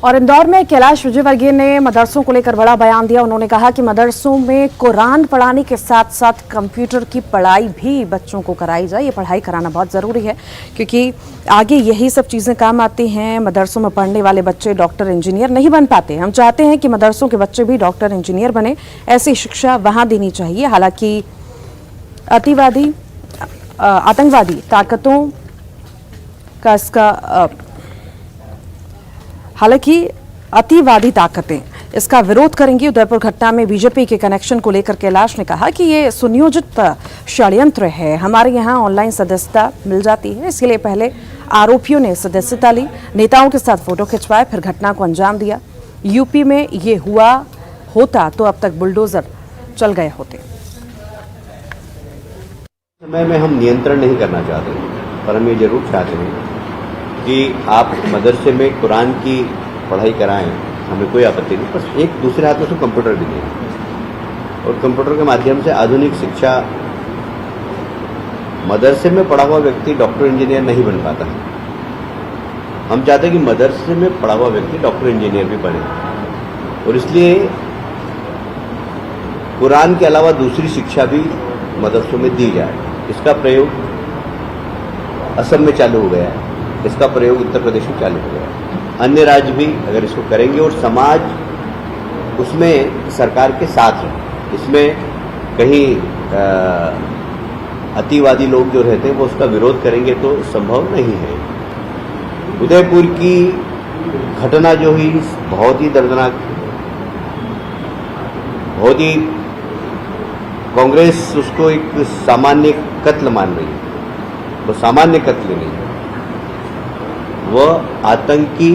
और इंदौर में कैलाश विजयवर्गीय ने मदरसों को लेकर बड़ा बयान दिया। उन्होंने कहा कि मदरसों में कुरान पढ़ाने के साथ साथ कंप्यूटर की पढ़ाई भी बच्चों को कराई जाए। ये पढ़ाई कराना बहुत ज़रूरी है क्योंकि आगे यही सब चीज़ें काम आती हैं। मदरसों में पढ़ने वाले बच्चे डॉक्टर इंजीनियर नहीं बन पाते। हम चाहते हैं कि मदरसों के बच्चे भी डॉक्टर इंजीनियर बने, ऐसी शिक्षा वहाँ देनी चाहिए। हालांकि आतंकवादी ताकतों का हालांकि अतिवादी ताकतें इसका विरोध करेंगी। उदयपुर घटना में बीजेपी के कनेक्शन को लेकर कैलाश ने कहा कि ये सुनियोजित षड्यंत्र है। हमारे यहाँ ऑनलाइन सदस्यता मिल जाती है, इसके लिए पहले आरोपियों ने सदस्यता ली, नेताओं के साथ फोटो खिंचवाए, फिर घटना को अंजाम दिया। यूपी में ये होता तो अब तक बुलडोजर चल गए होते। समय में हम नियंत्रण नहीं करना चाहते, पर हम ये जरूर चाहते हैं कि आप मदरसे में कुरान की पढ़ाई कराएं, हमें कोई आपत्ति नहीं, बस एक दूसरे हाथ में उसको कंप्यूटर भी दें और कंप्यूटर के माध्यम से आधुनिक शिक्षा। मदरसे में पढ़ा हुआ व्यक्ति डॉक्टर इंजीनियर नहीं बन पाता है। हम चाहते हैं कि मदरसे में पढ़ा हुआ व्यक्ति डॉक्टर इंजीनियर भी बने और इसलिए कुरान के अलावा दूसरी शिक्षा भी मदरसों में दी जाए। इसका प्रयोग असम में चालू हो गया है, इसका प्रयोग उत्तर प्रदेश में चालू हो गया है। अन्य राज्य भी अगर इसको करेंगे और समाज उसमें सरकार के साथ है, इसमें कहीं अतिवादी लोग जो रहते हैं वो उसका विरोध करेंगे तो संभव नहीं है। उदयपुर की घटना जो हुई बहुत ही दर्दनाक, बहुत ही कांग्रेस उसको एक सामान्य कत्ल मान रही है। वो सामान्य कत्ल नहीं है, वह आतंकी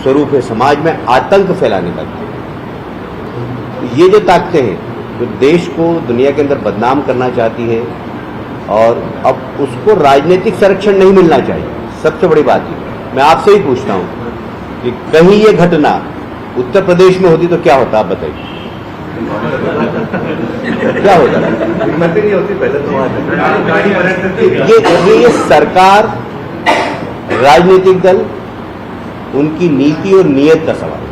स्वरूप है, समाज में आतंक फैलाने का। ये जो ताकतें हैं जो देश को दुनिया के अंदर बदनाम करना चाहती है और अब उसको राजनीतिक संरक्षण नहीं मिलना चाहिए। सबसे बड़ी बात है, मैं आपसे ही पूछता हूं कि कहीं ये घटना उत्तर प्रदेश में होती तो क्या होता, आप बताइए क्या होता? नहीं होती पहले तो ये सरकार, राजनीतिक दल, उनकी नीति और नीयत का सवाल।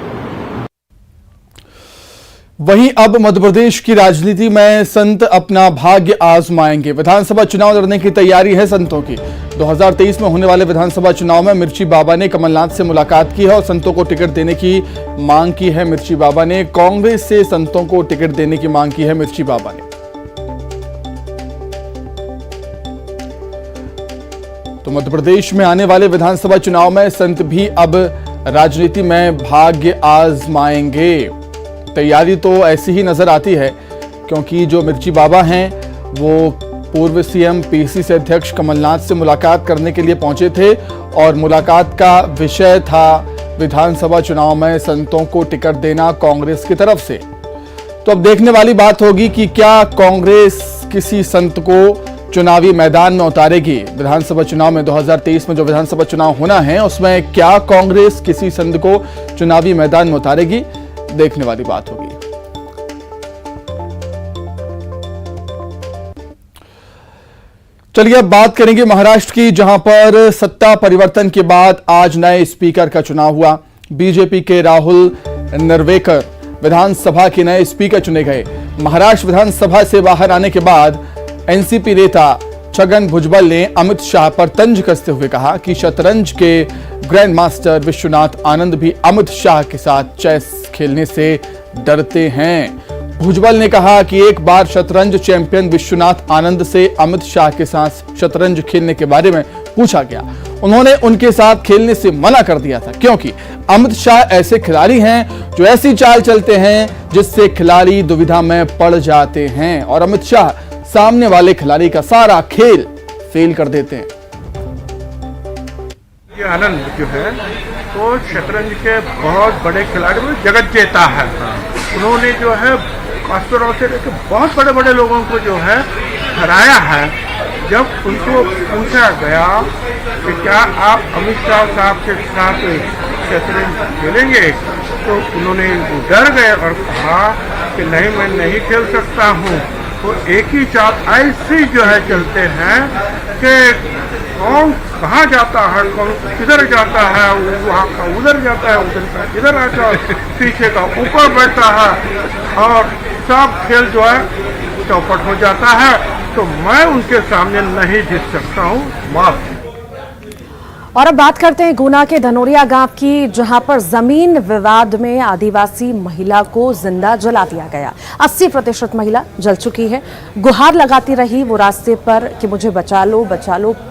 वहीं अब मध्य प्रदेश की राजनीति में संत अपना भाग्य आजमाएंगे। विधानसभा चुनाव लड़ने की तैयारी है संतों की। 2023 में होने वाले विधानसभा चुनाव में मिर्ची बाबा ने कमलनाथ से मुलाकात की है और संतों को टिकट देने की मांग की है। मिर्ची बाबा ने कांग्रेस से संतों को टिकट देने की मांग की है। मिर्ची बाबा ने तो मध्य प्रदेश में आने वाले विधानसभा चुनाव में संत भी अब राजनीति में भाग्य आजमाएंगे। तैयारी तो ऐसी ही नजर आती है क्योंकि जो मिर्ची बाबा हैं वो पूर्व सीएम पीसीसी अध्यक्ष कमलनाथ से मुलाकात करने के लिए पहुंचे थे और मुलाकात का विषय था विधानसभा चुनाव में संतों को टिकट देना कांग्रेस की तरफ से। तो अब देखने वाली बात होगी कि क्या कांग्रेस किसी संत को चुनावी मैदान में उतारेगी। विधानसभा चुनाव में 2023 में जो विधानसभा चुनाव होना है उसमें क्या कांग्रेस किसी संत को चुनावी मैदान में उतारेगी, देखने वाली बात होगी। चलिए अब बात करेंगे महाराष्ट्र की, जहां पर सत्ता परिवर्तन के बाद आज नए स्पीकर का चुनाव हुआ। बीजेपी के राहुल नरवेकर विधानसभा के नए स्पीकर चुने गए। महाराष्ट्र विधानसभा से बाहर आने के बाद एनसीपी नेता छगन भुजबल ने अमित शाह पर तंज कसते हुए कहा कि शतरंज के ग्रैंड मास्टर विश्वनाथ आनंद भी अमित शाह के साथ चेस खेलने से डरते हैं। भुजबल ने कहा कि एक बार शतरंज चैंपियन विश्वनाथ आनंद से अमित शाह के साथ शतरंज खेलने के बारे में पूछा गया। उन्होंने उनके साथ खेलने से मना कर दिया था क्योंकि अमित शाह ऐसे खिलाड़ी हैं जो ऐसी चाल चलते हैं जिससे खिलाड़ी दुविधा में पड़ जाते हैं और अमित शाह सामने वाले खिलाड़ी का सारा खेल फेल कर देते हैं। ये आनंद जो है तो शतरंज के बहुत बड़े खिलाड़ी में जगत जेता है। उन्होंने जो है कास्परोव से लेकर बहुत बड़े बड़े लोगों को जो है हराया है। जब उनको पूछा गया कि क्या आप अमित शाह साहब के साथ शतरंज खेलेंगे तो उन्होंने डर गए और कहा कि नहीं, मैं नहीं खेल सकता हूँ। और एक ही साथ ऐसे जो है चलते हैं कि कौन कहाँ जाता है, कौन किधर जाता है, वहाँ का उधर जाता है, उधर का इधर आता है, पीछे का ऊपर बैठता है और सब खेल जो है चौपट हो जाता है। तो मैं उनके सामने नहीं जीत सकता हूँ, माफ। और अब बात करते हैं गुना के धनोरिया गांव की, जहां पर जमीन विवाद में आदिवासी महिला को जिंदा जला दिया गया। 80% महिला जल चुकी है। गुहार लगाती रही वो रास्ते पर कि मुझे बचा लो,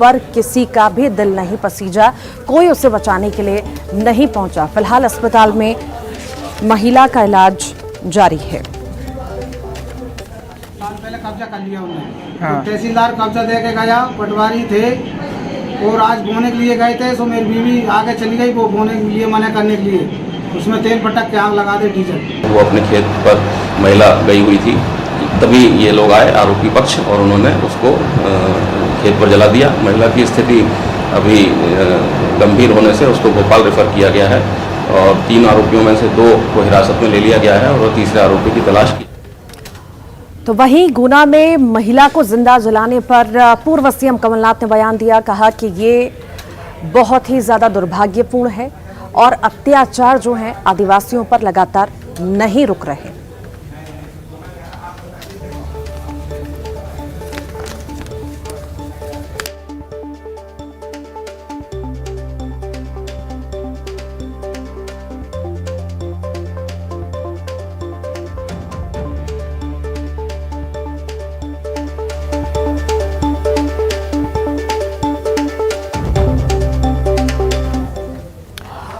पर किसी का भी दिल नहीं पसीजा, कोई उसे बचाने के लिए नहीं पहुंचा। फिलहाल अस्पताल में महिला का इलाज जारी है। पहले कब्जा कर लिया उन्होंने, तहसीलदार कब्जा दे के गया, पटवारी थे और आज बोने के लिए गए थे। तो मेरी बीवी आगे चली गई, वो बोने के लिए मना करने के लिए उसमें तेल पटक के आग लगा दे डीजल। वो अपने खेत पर महिला गई हुई थी, तभी ये लोग आए आरोपी पक्ष और उन्होंने उसको खेत पर जला दिया। महिला की स्थिति अभी गंभीर होने से उसको भोपाल रेफर किया गया है और 3 आरोपियों में से 2 को हिरासत में ले लिया गया है और तीसरे आरोपी की तलाश की। तो वहीं गुना में महिला को जिंदा जलाने पर पूर्व सीएम कमलनाथ ने बयान दिया, कहा कि ये बहुत ही ज्यादा दुर्भाग्यपूर्ण है और अत्याचार जो है आदिवासियों पर लगातार नहीं रुक रहे।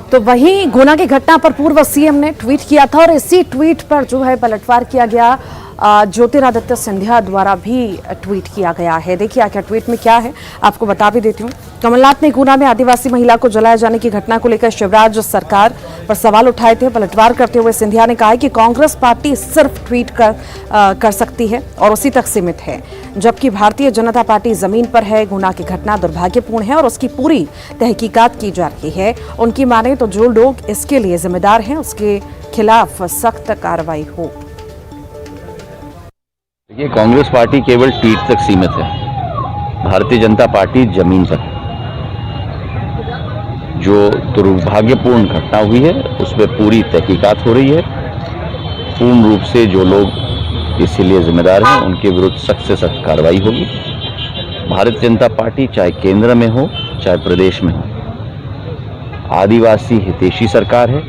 तो वहीं गुना की घटना पर पूर्व सीएम ने ट्वीट किया था और इसी ट्वीट पर जो है पलटवार किया गया। ज्योतिरादित्य सिंधिया द्वारा भी ट्वीट किया गया है। देखिए आखिर ट्वीट में क्या है, आपको बता भी देती हूँ। कमलनाथ ने गुना में आदिवासी महिला को जलाए जाने की घटना को लेकर शिवराज सरकार पर सवाल उठाए थे। पलटवार करते हुए सिंधिया ने कहा है कि कांग्रेस पार्टी सिर्फ ट्वीट कर सकती है और उसी तक सीमित है, जबकि भारतीय जनता पार्टी जमीन पर है। गुना की घटना दुर्भाग्यपूर्ण है और उसकी पूरी तहकीकात की जा रही है। उनकी माने तो जो लोग इसके लिए जिम्मेदार हैं उसके खिलाफ सख्त कार्रवाई हो। ये कांग्रेस पार्टी केवल ट्वीट तक सीमित है, भारतीय जनता पार्टी जमीन पर है। जो दुर्भाग्यपूर्ण घटना हुई है उस पर पूरी तहकीकात हो रही है। पूर्ण रूप से जो लोग इसीलिए जिम्मेदार हैं उनके विरुद्ध सख्त से सख्त कार्रवाई होगी। भारतीय जनता पार्टी चाहे केंद्र में हो चाहे प्रदेश में हो, आदिवासी हितैषी सरकार है,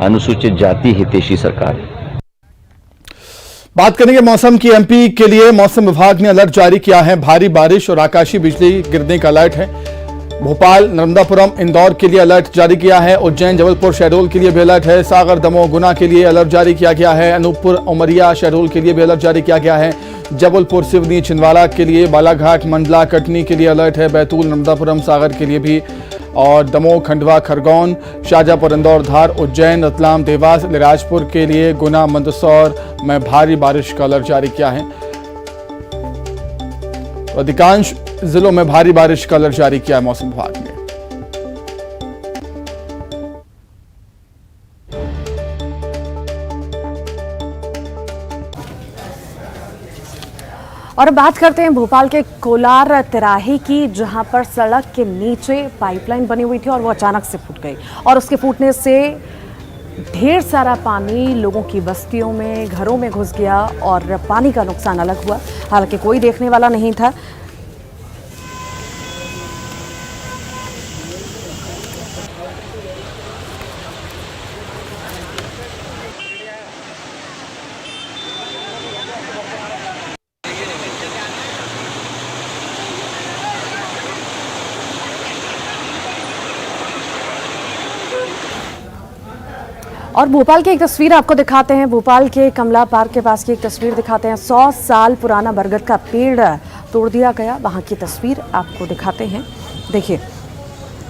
अनुसूचित जाति हितैषी सरकार है। बात करेंगे मौसम की। एमपी के लिए मौसम विभाग ने अलर्ट जारी किया है। भारी बारिश और आकाशीय बिजली गिरने का अलर्ट है। भोपाल, नर्मदापुरम, इंदौर के लिए अलर्ट जारी किया है। उज्जैन, जबलपुर, शहडोल के लिए भी अलर्ट है। सागर, दमोह, गुना के लिए अलर्ट जारी किया गया है। अनूपपुर, उमरिया, शहडोल के लिए भी अलर्ट जारी किया गया है। जबलपुर, सिवनी, छिंदवाड़ा के लिए, बालाघाट, मंडला, कटनी के लिए अलर्ट है। बैतूल, नर्मदापुरम, सागर के लिए भी, और दमोह, खंडवा, खरगोन, शाजापुर, इंदौर, धार, उज्जैन, रतलाम, देवास, अलीराजपुर के लिए, गुना, मंदसौर में भारी बारिश का अलर्ट जारी किया है। अधिकांश जिलों में भारी बारिश का अलर्ट जारी किया है मौसम विभाग ने। और बात करते हैं भोपाल के कोलार तिराहे की, जहां पर सड़क के नीचे पाइपलाइन बनी हुई थी और वो अचानक से फूट गई और उसके फूटने से ढेर सारा पानी लोगों की बस्तियों में, घरों में घुस गया और पानी का नुकसान अलग हुआ। हालांकि कोई देखने वाला नहीं था। और भोपाल की एक तस्वीर आपको दिखाते हैं। भोपाल के कमला पार्क के पास की एक तस्वीर दिखाते हैं। 100 साल पुराना बरगद का पेड़ तोड़ दिया गया, वहां की तस्वीर आपको दिखाते हैं। देखिए,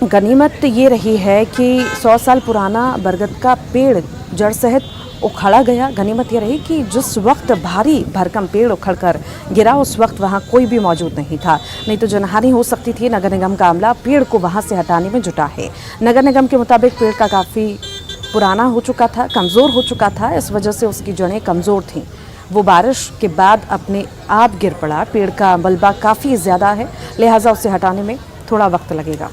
गनीमत ये रही है कि 100 साल पुराना बरगद का पेड़ जड़ सहित उखड़ा गया। गनीमत ये रही कि जिस वक्त भारी भरकम पेड़ उखड़कर गिरा उस वक्त वहां कोई भी मौजूद नहीं था, नहीं तो जनहानि हो सकती थी। नगर निगम का अमला पेड़ को वहां से हटाने में जुटा है। नगर निगम के मुताबिक पेड़ का काफी पुराना हो चुका था, कमज़ोर हो चुका था, इस वजह से उसकी जड़ें कमज़ोर थीं। वो बारिश के बाद अपने आप गिर पड़ा। पेड़ का मलबा काफ़ी ज़्यादा है, लिहाजा उसे हटाने में थोड़ा वक्त लगेगा।